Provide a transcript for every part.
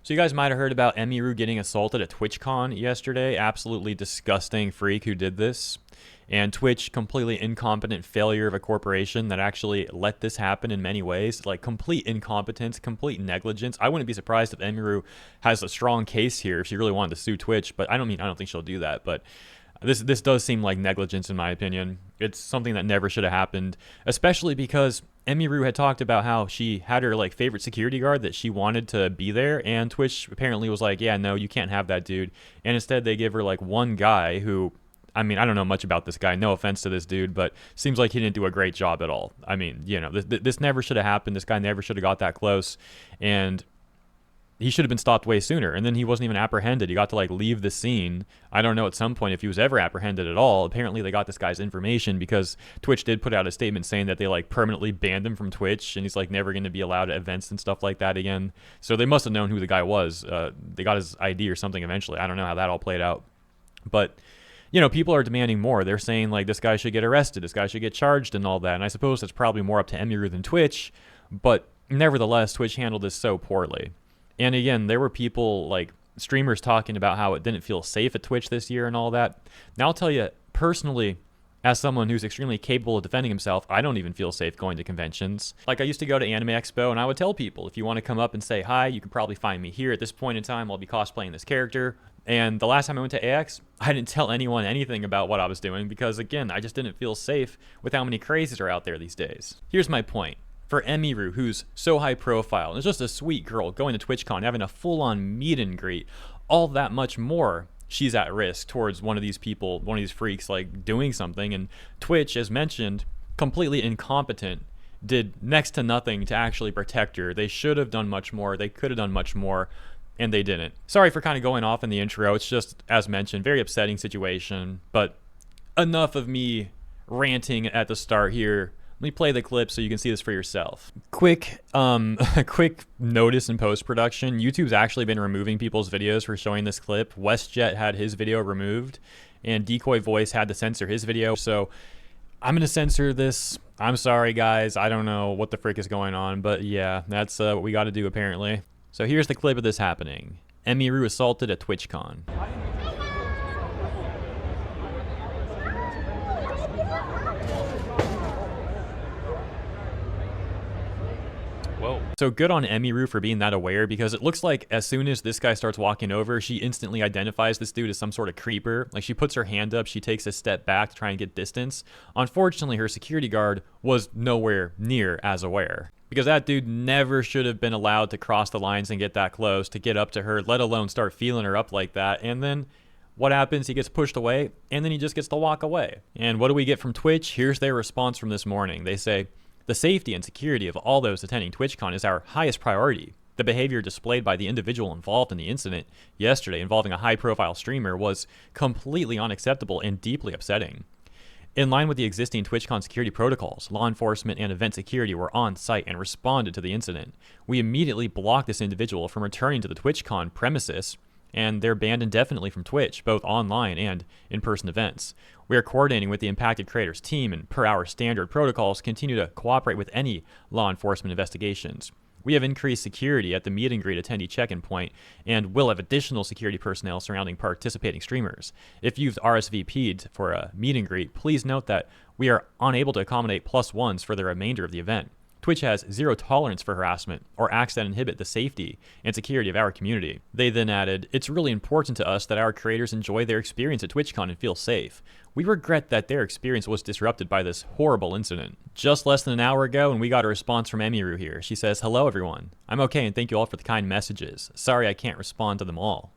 So you guys might have heard about Emiru getting assaulted at TwitchCon yesterday. Absolutely disgusting freak who did this. And Twitch, completely incompetent failure of a corporation that actually let this happen in many ways. Like complete incompetence, complete negligence. I wouldn't be surprised if Emiru has a strong case here if she really wanted to sue Twitch, but I don't think she'll do that. But this does seem like negligence in my opinion. It's something that never should have happened, especially because Emiru had talked about how she had her like favorite security guard that she wanted to be there, and Twitch apparently was like, yeah, no, you can't have that dude. And instead they give her like one guy who, I mean, I don't know much about this guy, no offense to this dude, but seems like he didn't do a great job at all. I mean, you know, this never should have happened. This guy never should have got that close, and he should have been stopped way sooner. And then he wasn't even apprehended. He got to like leave the scene. I don't know at some point if he was ever apprehended at all. Apparently they got this guy's information because Twitch did put out a statement saying that they like permanently banned him from Twitch and he's like never going to be allowed at events and stuff like that again. So they must have known who the guy was. They got his ID or something eventually. I don't know how that all played out. But you know, people are demanding more. They're saying like this guy should get arrested, this guy should get charged and all that. And I suppose that's probably more up to Emiru than Twitch, but nevertheless, Twitch handled this so poorly. And again, there were people like streamers talking about how it didn't feel safe at Twitch this year and all that. Now I'll tell you personally, as someone who's extremely capable of defending himself, I don't even feel safe going to conventions. Like I used to go to Anime Expo and I would tell people, if you want to come up and say hi, you can probably find me here. At this point in time, I'll be cosplaying this character. And the last time I went to AX, I didn't tell anyone anything about what I was doing because again, I just didn't feel safe with how many crazies are out there these days. Here's my point. For Emiru, who's so high profile, and is just a sweet girl going to TwitchCon, having a full-on meet and greet, all that much more, she's at risk towards one of these people, one of these freaks, like doing something. And Twitch, as mentioned, completely incompetent, did next to nothing to actually protect her. They should have done much more. They could have done much more, and they didn't. Sorry for kind of going off in the intro. It's just, as mentioned, very upsetting situation. But enough of me ranting at the start here. Let me play the clip so you can see this for yourself. Quick notice in post-production. YouTube's actually been removing people's videos for showing this clip. WestJet had his video removed, and Decoy Voice had to censor his video. So I'm going to censor this. I'm sorry, guys. I don't know what the frick is going on, but yeah, that's what we got to do apparently. So here's the clip of this happening. Emiru assaulted at TwitchCon. Whoa. So good on Emiru for being that aware, because it looks like as soon as this guy starts walking over, she instantly identifies this dude as some sort of creeper. Like she puts her hand up, she takes a step back to try and get distance. Unfortunately, her security guard was nowhere near as aware, because that dude never should have been allowed to cross the lines and get that close, to get up to her, let alone start feeling her up like that. And then what happens? He gets pushed away, and then he just gets to walk away. And what do we get from Twitch? Here's their response from this morning. They say, "The safety and security of all those attending TwitchCon is our highest priority. The behavior displayed by the individual involved in the incident yesterday involving a high-profile streamer was completely unacceptable and deeply upsetting. In line with the existing TwitchCon security protocols, law enforcement and event security were on site and responded to the incident. We immediately blocked this individual from returning to the TwitchCon premises, and they're banned indefinitely from Twitch, both online and in-person events. We are coordinating with the impacted creators team and, per our standard protocols, continue to cooperate with any law enforcement investigations. We have increased security at the meet and greet attendee check-in point and will have additional security personnel surrounding participating streamers. If you've RSVP'd for a meet and greet, please note that we are unable to accommodate +1s for the remainder of the event. Twitch has zero tolerance for harassment or acts that inhibit the safety and security of our community." They then added, "It's really important to us that our creators enjoy their experience at TwitchCon and feel safe. We regret that their experience was disrupted by this horrible incident." Just less than an hour ago, and we got a response from Emiru here. She says, "Hello everyone. I'm okay and thank you all for the kind messages. Sorry I can't respond to them all.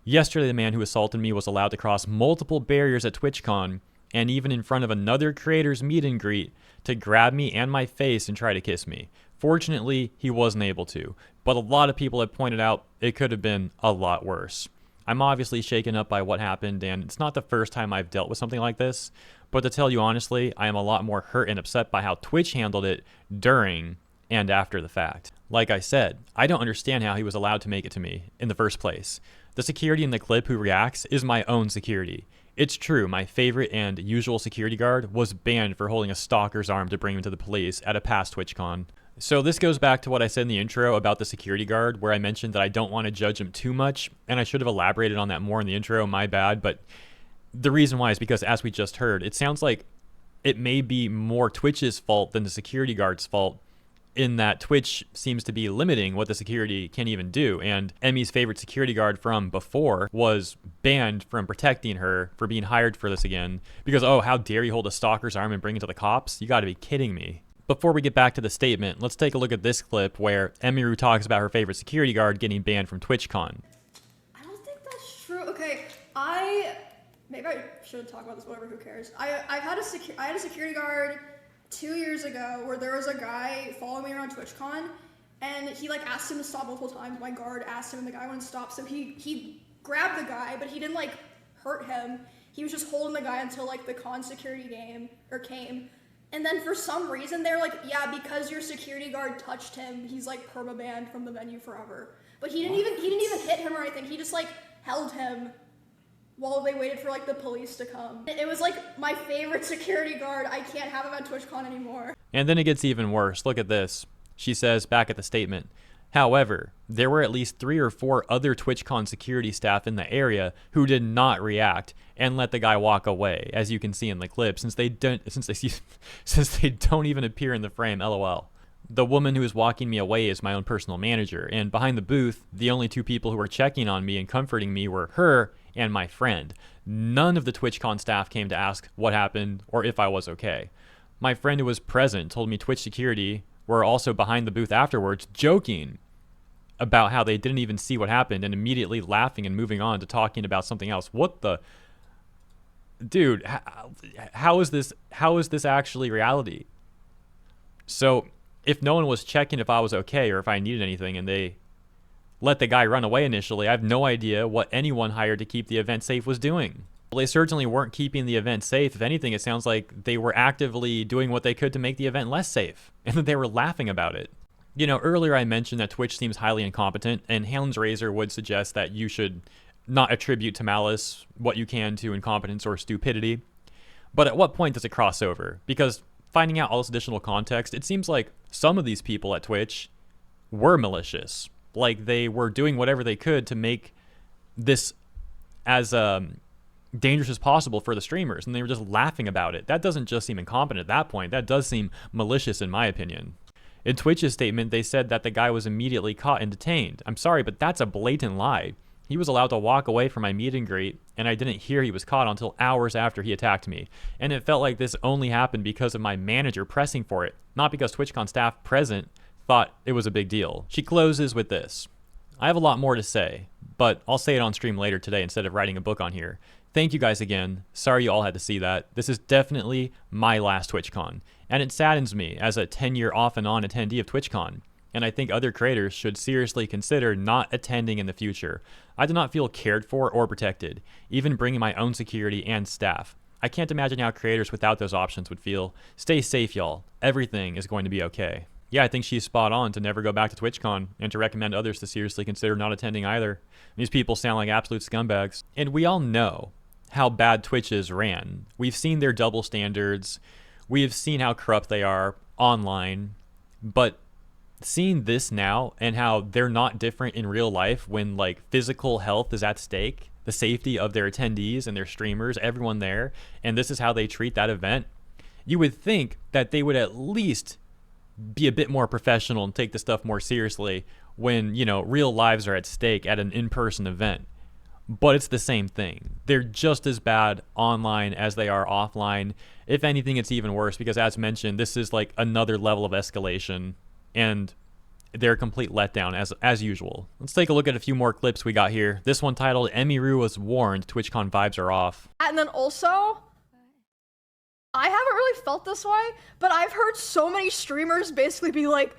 Yesterday the man who assaulted me was allowed to cross multiple barriers at TwitchCon and even in front of another creator's meet and greet to grab me and my face and try to kiss me. Fortunately, he wasn't able to, but a lot of people have pointed out it could have been a lot worse. I'm obviously shaken up by what happened, and it's not the first time I've dealt with something like this, but to tell you honestly, I am a lot more hurt and upset by how Twitch handled it during and after the fact. Like I said, I don't understand how he was allowed to make it to me in the first place. The security in the clip who reacts is my own security. It's true, my favorite and usual security guard was banned for holding a stalker's arm to bring him to the police at a past TwitchCon. So this goes back to what I said in the intro about the security guard, where I mentioned that I don't want to judge him too much, and I should have elaborated on that more in the intro, my bad. But the reason why is because, as we just heard, it sounds like it may be more Twitch's fault than the security guard's fault, in that Twitch seems to be limiting what the security can even do. And Emmy's favorite security guard from before was banned from protecting her for being hired for this again because, oh, how dare you hold a stalker's arm and bring it to the cops? You got to be kidding me. Before we get back to the statement, let's take a look at this clip where Emiru talks about her favorite security guard getting banned from TwitchCon. I don't think that's true. Okay, maybe I shouldn't talk about this, whatever, who cares. I had a security guard 2 years ago where there was a guy following me around TwitchCon, and he like asked him to stop multiple times. My guard asked him and the guy wouldn't stop, so he grabbed the guy, but he didn't like hurt him. He was just holding the guy until like the con security came. And then for some reason they're like, yeah, because your security guard touched him, he's like perma-banned from the venue forever. But he didn't even hit him or anything. He just like held him while they waited for like the police to come. It was like my favorite security guard. I can't have him at TwitchCon anymore. And then it gets even worse. Look at this. She says back at the statement, however, there were at least 3 or 4 other TwitchCon security staff in the area who did not react and let the guy walk away, as you can see in the clip, since they don't even appear in the frame, lol. The woman who is walking me away is my own personal manager, and behind the booth, the only 2 people who were checking on me and comforting me were her and my friend. None of the TwitchCon staff came to ask what happened or if I was okay. My friend who was present told me Twitch security were also behind the booth afterwards, joking about how they didn't even see what happened and immediately laughing and moving on to talking about something else. What the... Dude, how is this actually reality? So if no one was checking if I was okay or if I needed anything and they let the guy run away initially, I have no idea what anyone hired to keep the event safe was doing. Well, they certainly weren't keeping the event safe. If anything, it sounds like they were actively doing what they could to make the event less safe, and that they were laughing about it. You know, earlier I mentioned that Twitch seems highly incompetent, and Halen's Razor would suggest that you should not attribute to malice what you can to incompetence or stupidity. But at what point does it cross over? Because finding out all this additional context, it seems like some of these people at Twitch were malicious. Like they were doing whatever they could to make this as dangerous as possible for the streamers, and they were just laughing about it. That doesn't just seem incompetent at that point. That does seem malicious in my opinion. In Twitch's statement, they said that the guy was immediately caught and detained. I'm sorry, but that's a blatant lie. He was allowed to walk away from my meet and greet, and I didn't hear he was caught until hours after he attacked me. And it felt like this only happened because of my manager pressing for it, not because TwitchCon staff present thought it was a big deal. She closes with this. I have a lot more to say, but I'll say it on stream later today instead of writing a book on here. Thank you guys again. Sorry you all had to see that. This is definitely my last TwitchCon, and it saddens me as a 10-year off and on attendee of TwitchCon. And I think other creators should seriously consider not attending in the future. I do not feel cared for or protected, even bringing my own security and staff. I can't imagine how creators without those options would feel. Stay safe, y'all. Everything is going to be okay. Yeah, I think she's spot on to never go back to TwitchCon and to recommend others to seriously consider not attending either. These people sound like absolute scumbags. And we all know how bad Twitch is ran. We've seen their double standards. We have seen how corrupt they are online. But seeing this now and how they're not different in real life when like physical health is at stake, the safety of their attendees and their streamers, everyone there, and this is how they treat that event, you would think that they would at least be a bit more professional and take the stuff more seriously when, you know, real lives are at stake at an in-person event. But it's the same thing. They're just as bad online as they are offline. If anything, it's even worse because, as mentioned, this is like another level of escalation, and they're a complete letdown as usual. Let's take a look at a few more clips we got here. This one titled, Emiru was warned, TwitchCon vibes are off. And then also, I haven't really felt this way, but I've heard so many streamers basically be like,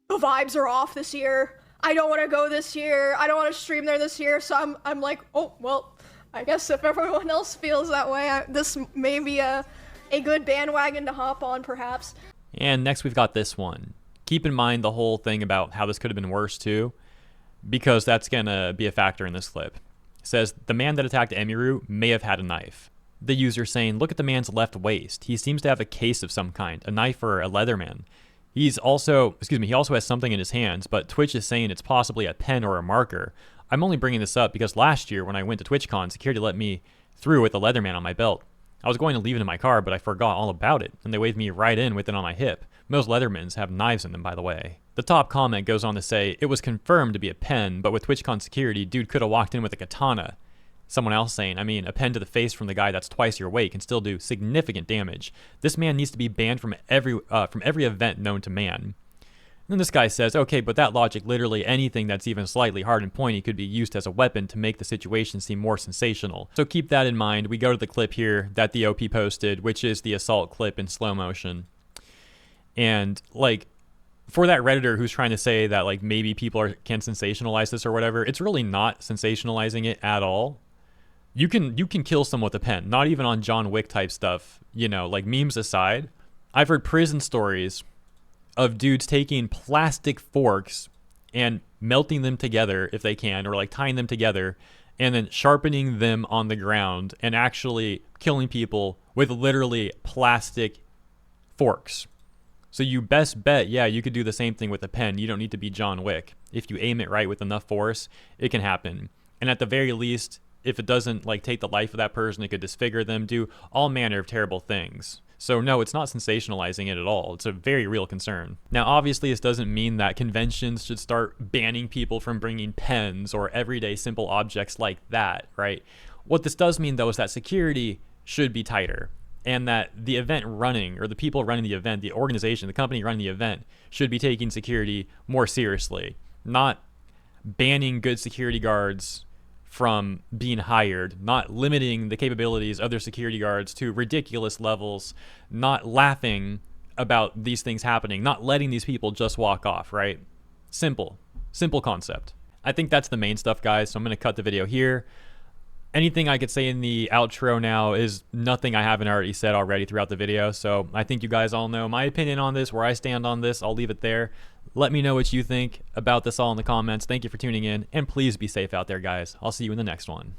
the vibes are off this year. I don't want to go this year. I don't want to stream there this year. So I'm like, oh, well, I guess if everyone else feels that way, this may be a good bandwagon to hop on, perhaps. And next we've got this one. Keep in mind the whole thing about how this could have been worse too, because that's going to be a factor in this clip. It says, the man that attacked Emiru may have had a knife. The user saying, look at the man's left waist. He seems to have a case of some kind, a knife or a Leatherman. He also has something in his hands, but Twitch is saying it's possibly a pen or a marker. I'm only bringing this up because last year when I went to TwitchCon, security let me through with a Leatherman on my belt. I was going to leave it in my car, but I forgot all about it, and they waved me right in with it on my hip. Most Leathermans have knives in them, by the way. The top comment goes on to say, it was confirmed to be a pen, but with TwitchCon security, dude could have walked in with a katana. Someone else saying, I mean, a pen to the face from the guy that's twice your weight can still do significant damage. This man needs to be banned from every event known to man. And then this guy says, okay, but that logic, literally anything that's even slightly hard and pointy could be used as a weapon to make the situation seem more sensational. So keep that in mind. We go to the clip here that the OP posted, which is the assault clip in slow motion. And like, for that Redditor who's trying to say that like maybe people can sensationalize this or whatever, it's really not sensationalizing it at all. You can kill someone with a pen, not even on John Wick type stuff, you know, like memes aside. I've heard prison stories of dudes taking plastic forks and melting them together if they can, or like tying them together and then sharpening them on the ground and actually killing people with literally plastic forks. So you best bet, yeah, you could do the same thing with a pen. You don't need to be John Wick. If you aim it right with enough force, it can happen. And at the very least, if it doesn't like take the life of that person, it could disfigure them, do all manner of terrible things. So no, it's not sensationalizing it at all. It's a very real concern. Now, obviously, this doesn't mean that conventions should start banning people from bringing pens or everyday simple objects like that, right? What this does mean, though, is that security should be tighter, and that the event running, or the people running the event, the organization, the company running the event, should be taking security more seriously, not banning good security guards from being hired, not limiting the capabilities of their security guards to ridiculous levels, not laughing about these things happening, not letting these people just walk off, right? Simple concept. I think that's the main stuff, guys, so I'm gonna cut the video here. Anything I could say in the outro now is nothing I haven't already said already throughout the video, so I think you guys all know my opinion on this, where I stand on this. I'll leave it there. Let me know what you think about this all in the comments. Thank you for tuning in, and please be safe out there, guys. I'll see you in the next one.